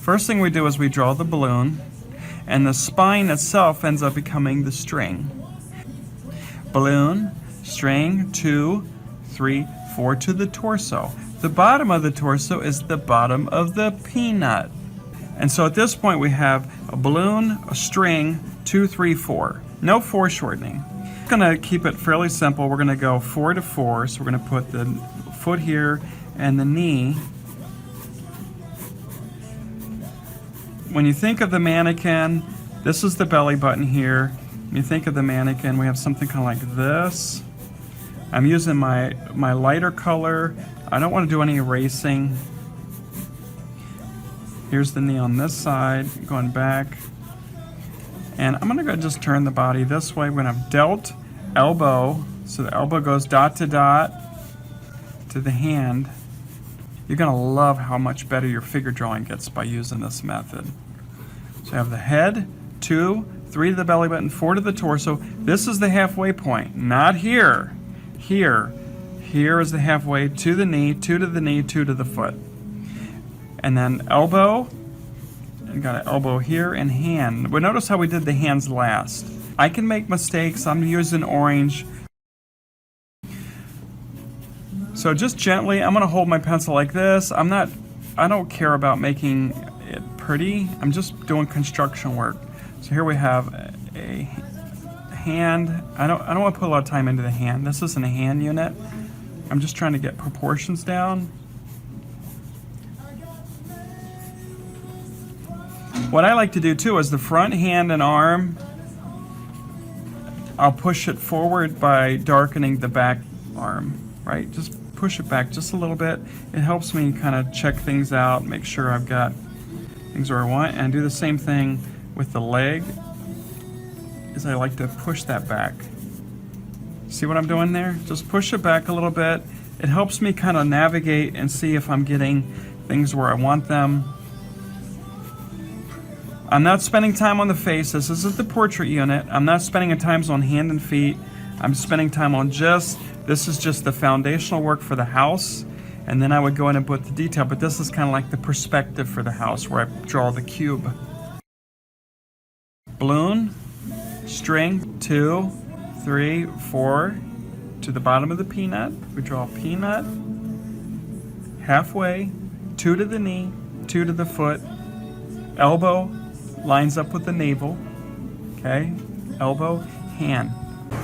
First thing we do is we draw the balloon, and the spine itself ends up becoming the string. Balloon, string, 2, 3, 4 to the torso. The bottom of the torso is the bottom of the peanut. And so at this point we have a balloon, a string, 2, 3, 4. No foreshortening. We're gonna keep it fairly simple. We're gonna go 4 to 4. So we're gonna put the foot here and the knee. When you think of the mannequin, this is the belly button here. When you think of the mannequin, we have something kind of like this. I'm using my lighter color. I don't want to do any erasing. Here's the knee on this side, going back. And I'm gonna go just turn the body this way. We're gonna have delt, elbow. So the elbow goes dot to dot to the hand. You're gonna love how much better your figure drawing gets by using this method. So you have the head, 2, 3 to the belly button, 4 to the torso. This is the halfway point, not here. Here. Here is the halfway to the knee, 2 to the knee, 2 to the foot. And then elbow, and got an elbow here, and hand. But notice how we did the hands last. I can make mistakes. I'm using orange. So just gently, I'm gonna hold my pencil like this. I don't care about making it pretty. I'm just doing construction work. So here we have a hand. I don't want to put a lot of time into the hand. This isn't a hand unit. I'm just trying to get proportions down. What I like to do too is the front hand and arm, I'll push it forward by darkening the back arm, right? Just push it back just a little bit. It helps me kind of check things out, make sure I've got things where I want, and do the same thing with the leg, is I like to push that back. See what I'm doing there? Just push it back a little bit. It helps me kind of navigate and see if I'm getting things where I want them. I'm not spending time on the face. This isn't the portrait unit. I'm not spending time on hand and feet. I'm spending time on this is just the foundational work for the house. And then I would go in and put the detail, but this is kind of like the perspective for the house where I draw the cube. Balloon, string, 2, 3, 4 to the bottom of the peanut. We draw a peanut, halfway, 2 to the knee, 2 to the foot, elbow lines up with the navel, okay? Elbow, hand.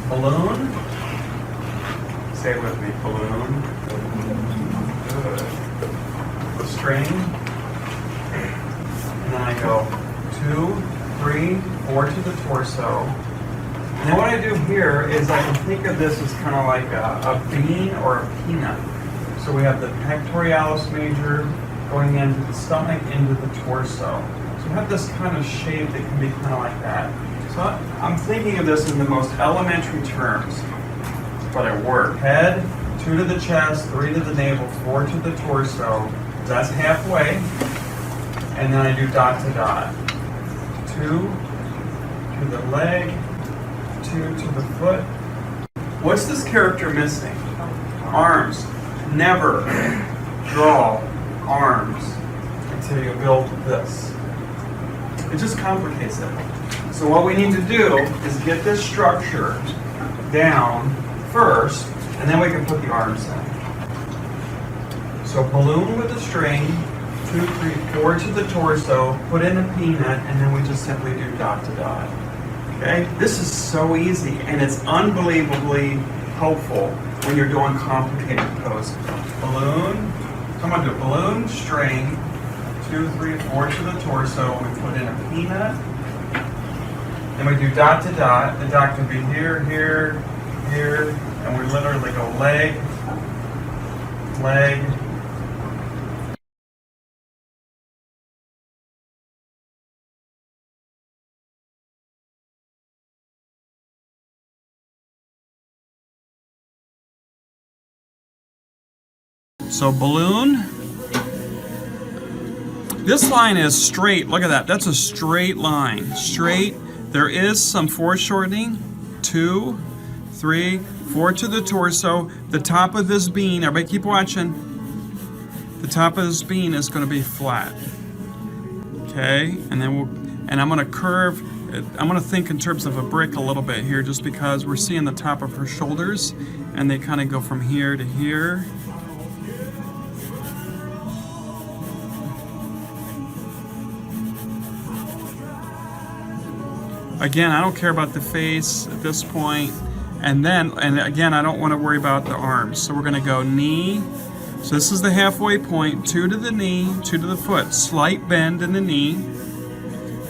Balloon, say it with me, balloon. Good. The string, and then I go 2, 3, 4 to the torso. And then what I do here is I can think of this as kind of like a bean or a peanut. So we have the pectoralis major going into the stomach, into the torso. So we have this kind of shape that can be kind of like that. So I'm thinking of this in the most elementary terms, but I work. Head, 2 to the chest, 3 to the navel, 4 to the torso. That's halfway. And then I do dot to dot. 2 to the leg, 2 to the foot. What's this character missing? Arms. Never draw arms until you build this. It just complicates it. So what we need to do is get this structure down first, and then we can put the arms in. So balloon with the string, 2, 3, 4 to the torso, put in a peanut, and then we just simply do dot to dot. Okay? This is so easy, and it's unbelievably helpful when you're doing complicated poses. Balloon, come on, do balloon, string, 2, 3, 4 to the torso, we put in a peanut, and we do dot to dot. The dot can be here, here, here, and we literally go leg, leg. So balloon. This line is straight. Look at that. That's a straight line. Straight. There is some foreshortening. 2, 3, 4 to the torso. The top of this bean, everybody keep watching. The top of this bean is going to be flat. Okay, and then I'm gonna curve, I'm gonna think in terms of a brick a little bit here, just because we're seeing the top of her shoulders, and they kind of go from here to here. Again, I don't care about the face at this point. And again, I don't want to worry about the arms. So we're going to go knee. So this is the halfway point. 2 to the knee, 2 to the foot. Slight bend in the knee.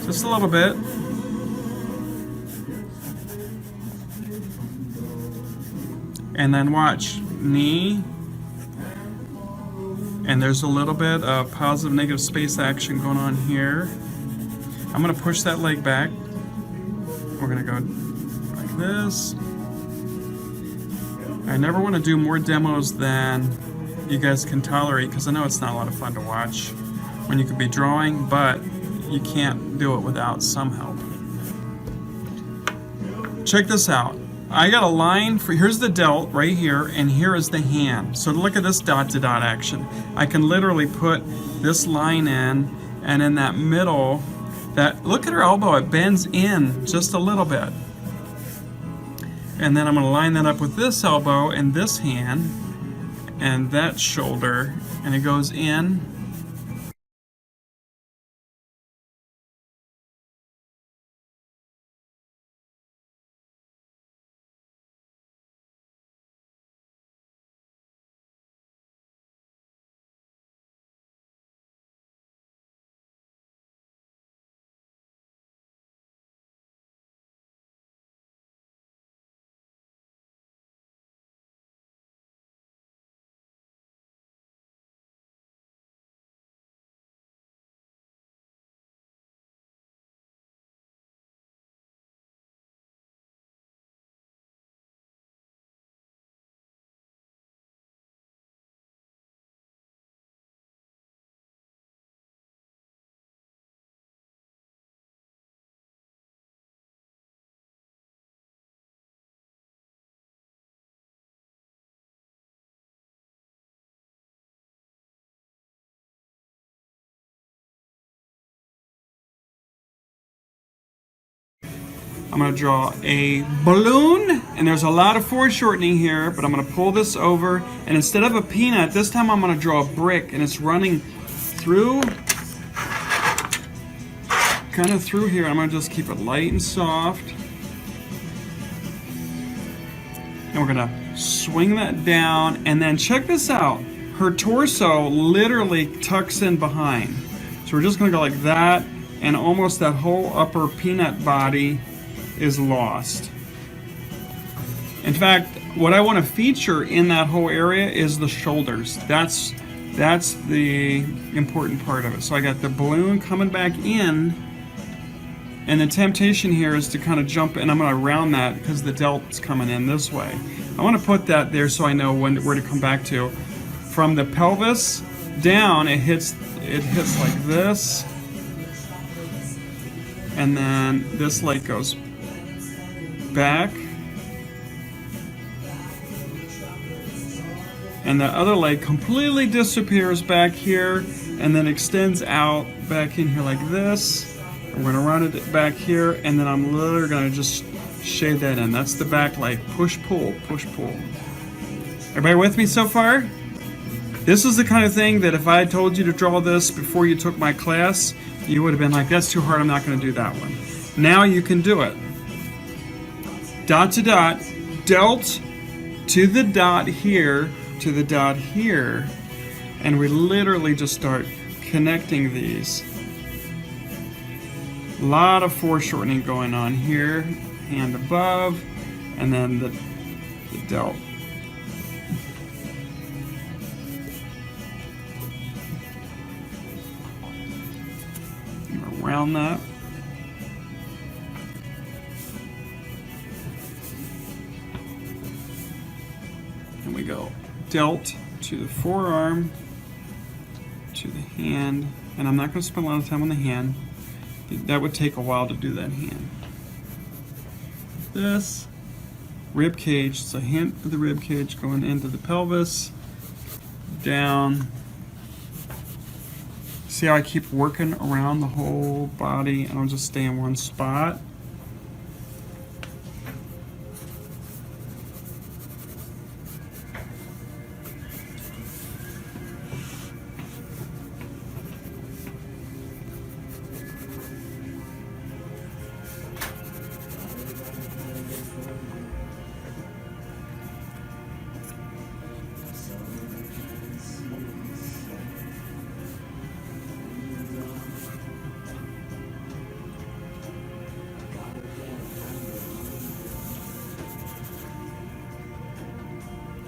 Just a little bit. And then watch. Knee. And there's a little bit of positive negative space action going on here. I'm going to push that leg back. We're going to go like this. I never want to do more demos than you guys can tolerate, because I know it's not a lot of fun to watch when you could be drawing, but you can't do it without some help. Check this out. I got a line for, here's the delt right here, and here is the hand. So look at this dot to dot action. I can literally put this line in, and in that middle, look at her elbow, it bends in just a little bit. And then I'm going to line that up with this elbow and this hand and that shoulder, and it goes in. I'm going to draw a balloon, and there's a lot of foreshortening here, but I'm going to pull this over, and instead of a peanut, this time I'm going to draw a brick, and it's running through, kind of through here. I'm going to just keep it light and soft. And we're going to swing that down, and then check this out. Her torso literally tucks in behind. So we're just going to go like that, and almost that whole upper peanut body is lost. In fact, what I want to feature in that whole area is the shoulders. That's the important part of it. So I got the balloon coming back in, and the temptation here is to kind of jump, and I'm going to round that because the delt's coming in this way. I want to put that there so I know where to come back to. From the pelvis down, it hits like this, and then this leg goes back, and the other leg completely disappears back here and then extends out back in here like this. We're going to run it back here, and then I'm literally going to just shade that in. That's the back leg. Push, pull, push, pull. Everybody with me so far? This is the kind of thing that if I had told you to draw this before you took my class, you would have been like, that's too hard, I'm not going to do that one. Now you can do it. Dot to dot, delt to the dot here, to the dot here, and we literally just start connecting these. A lot of foreshortening going on here, hand above, and then the delt. Around that. And we go delt to the forearm, to the hand, and I'm not going to spend a lot of time on the hand. That would take a while to do that hand. This rib cage, it's a hint of the rib cage going into the pelvis, down, See how I keep working around the whole body and I'll just stay in one spot?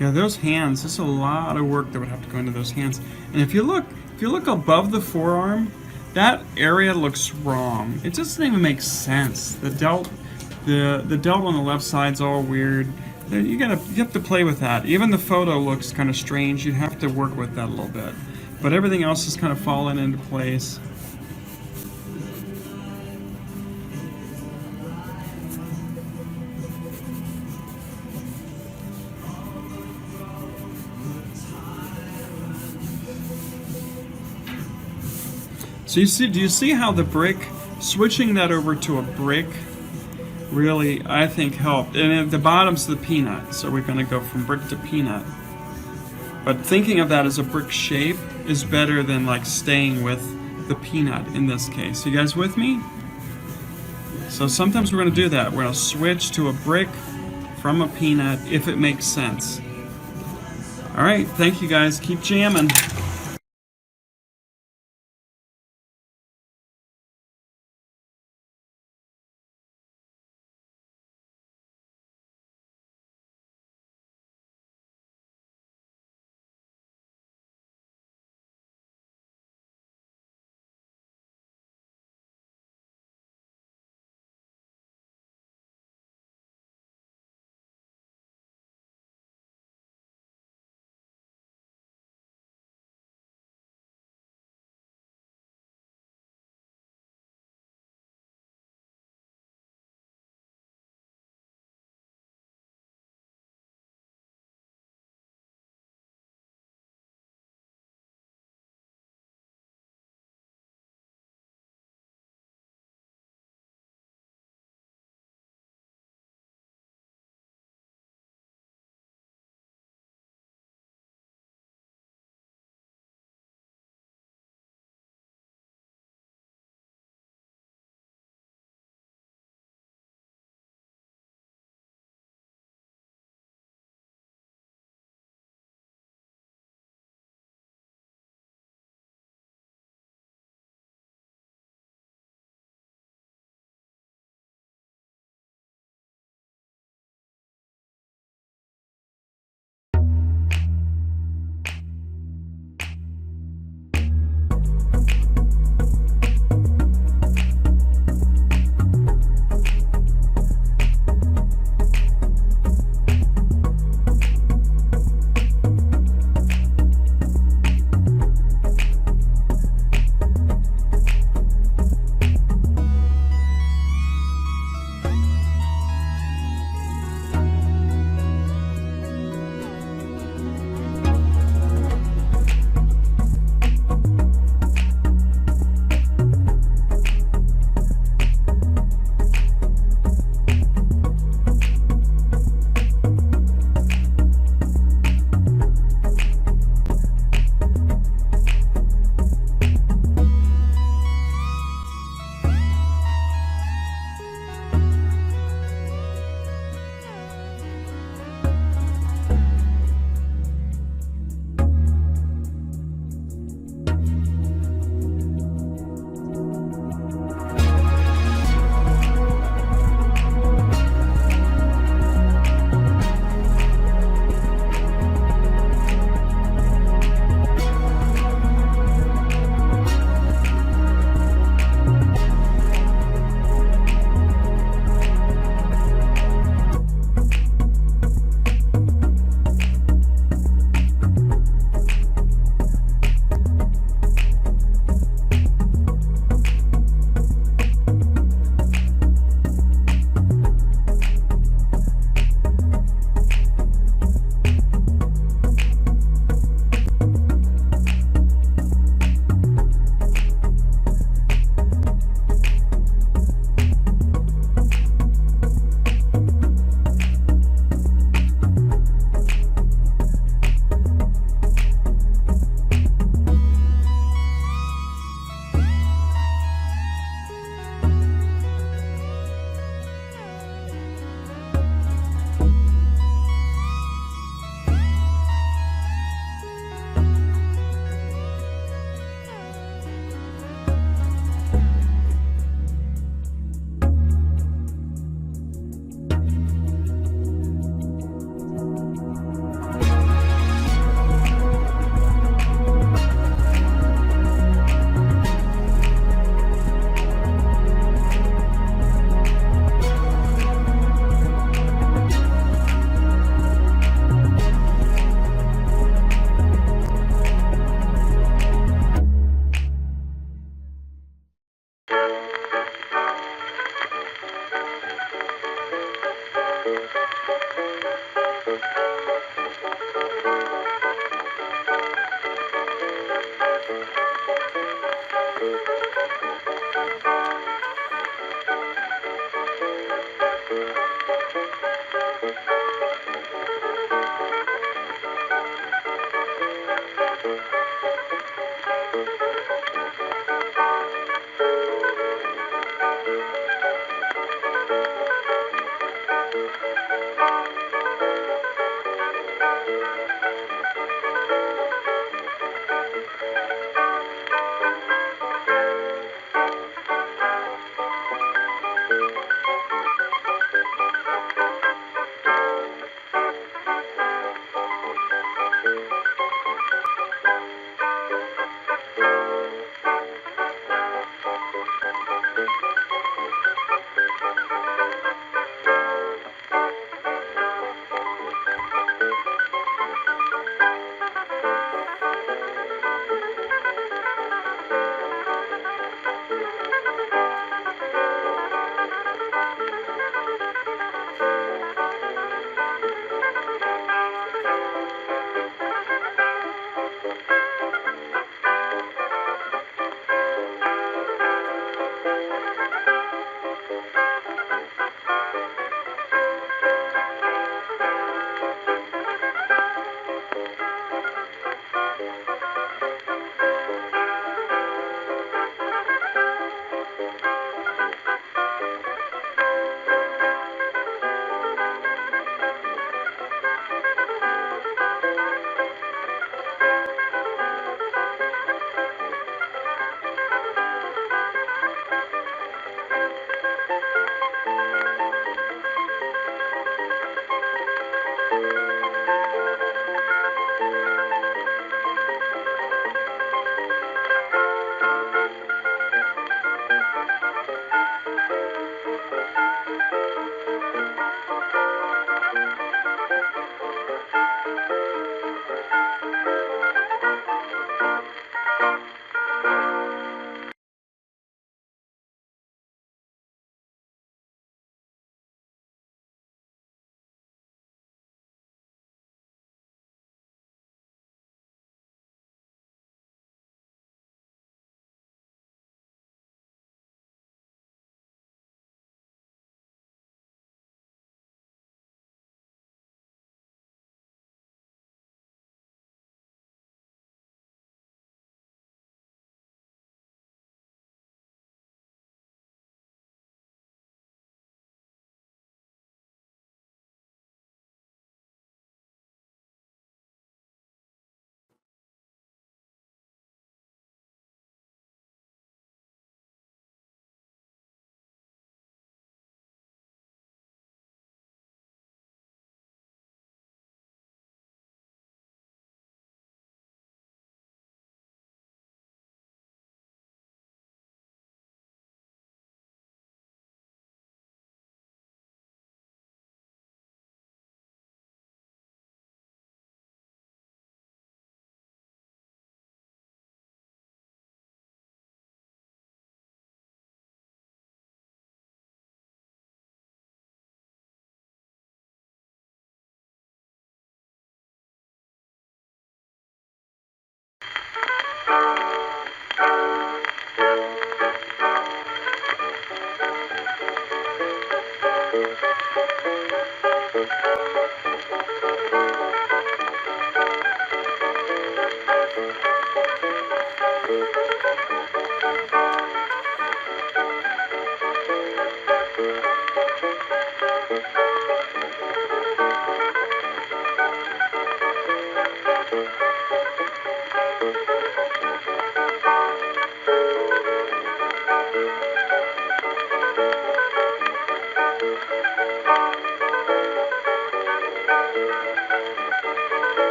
Yeah, those hands, there's a lot of work that would have to go into those hands. And if you look above the forearm, that area looks wrong. It doesn't even make sense. The delt on the left side's all weird. You have to play with that. Even the photo looks kind of strange. You have to work with that a little bit. But everything else is kind of falling into place. So do you see how the brick, switching that over to a brick, really, I think, helped. And at the bottom's the peanut, so we're going to go from brick to peanut. But thinking of that as a brick shape is better than like staying with the peanut in this case. You guys with me? So sometimes we're going to do that. We're going to switch to a brick from a peanut if it makes sense. All right, thank you guys. Keep jamming.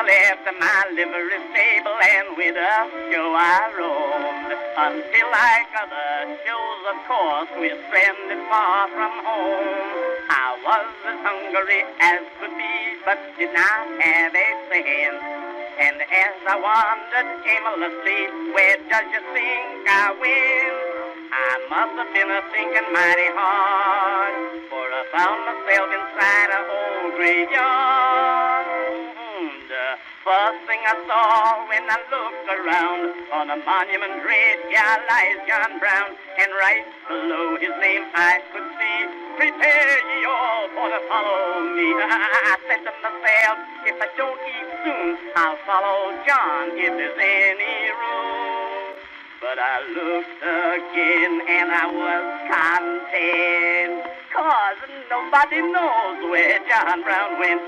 left my livery stable and with a show I roamed until like other shows, of course, we're stranded far from home. I was as hungry as could be, but did not have a cent. And as I wandered aimlessly, where does you think I went? I must have been thinking mighty hard, for I found myself inside an old graveyard. The first thing I saw when I looked around, on a monument graveyard lies John Brown, and right below his name I could see, prepare ye all for to follow me. I said to myself, if I don't eat soon, I'll follow John if there's any room. But I looked again and I was content, 'cause nobody knows where John Brown went.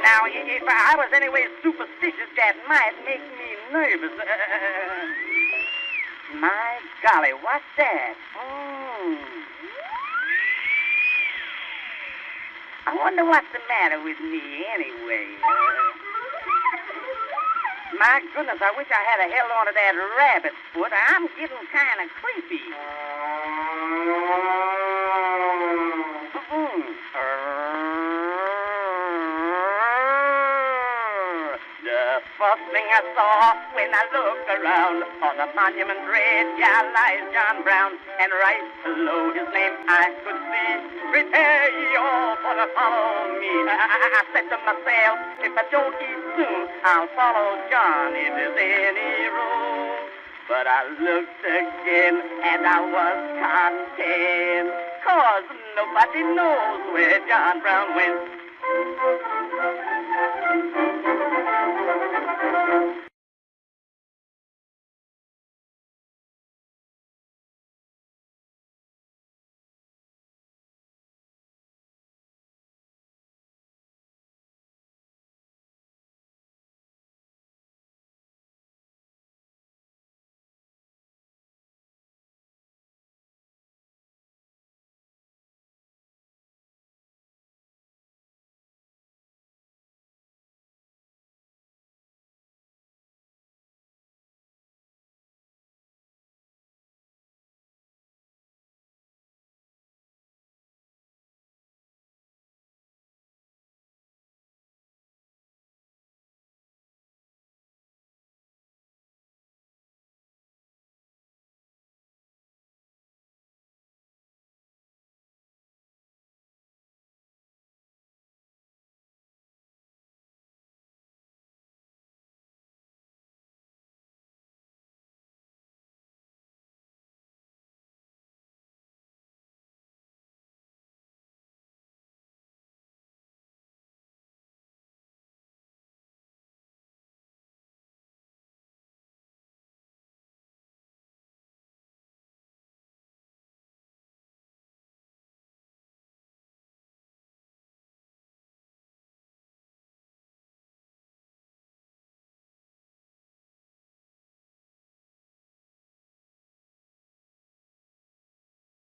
Now, if I was anyway superstitious, that might make me nervous. My golly, what's that? I wonder what's the matter with me anyway. My goodness, I wish I had a held on to that rabbit's foot. I'm getting kind of creepy. The first thing I saw when I looked around, on the monument graveyard lies John Brown, and right below his name I could see, prepare ye all for to follow me. I said to myself, if I don't eat soon, I'll follow John if there's any room. But I looked again and I was content, 'cause nobody knows where John Brown went.